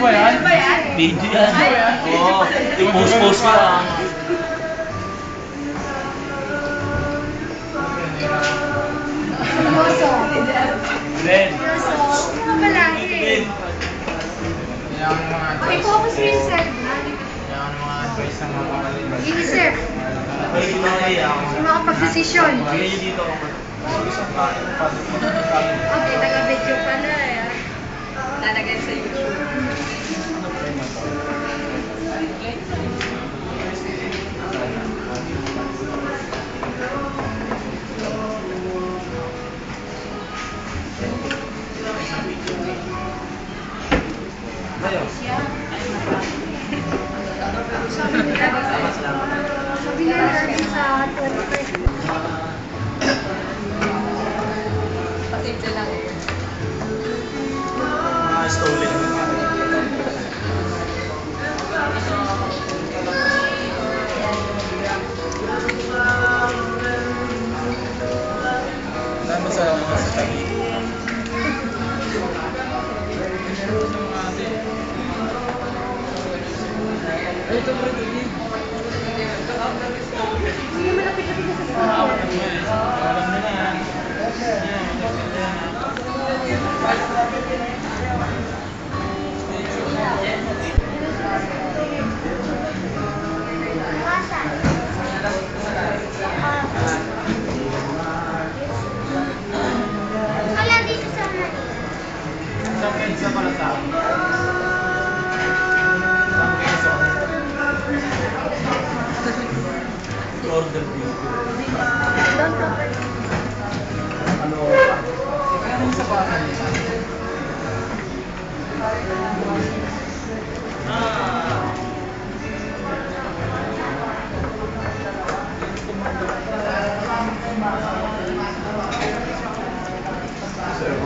ba yan? Video yan. Oo. I-post-post ko lang. Seryoso. Ben. Seryoso. Huwag mo mabalahin. Okay, focus mo yung sir. Sige, sir. Makapag-desisyon. Okay, taga-video pala eh. Lalagay sa YouTube. Sabi na natin sa 21st. Pasimple lang eh. Stolen. Saan ba sa tabi? Ito bro, ito. Hindi malapit-lapit na sa sasakyan. Alam mo na. Wala dito sa Manila. Isang pensa pala sa akin. Isang pensa. Order video. Don't cover. Ano? Anong sa bahay? Sir,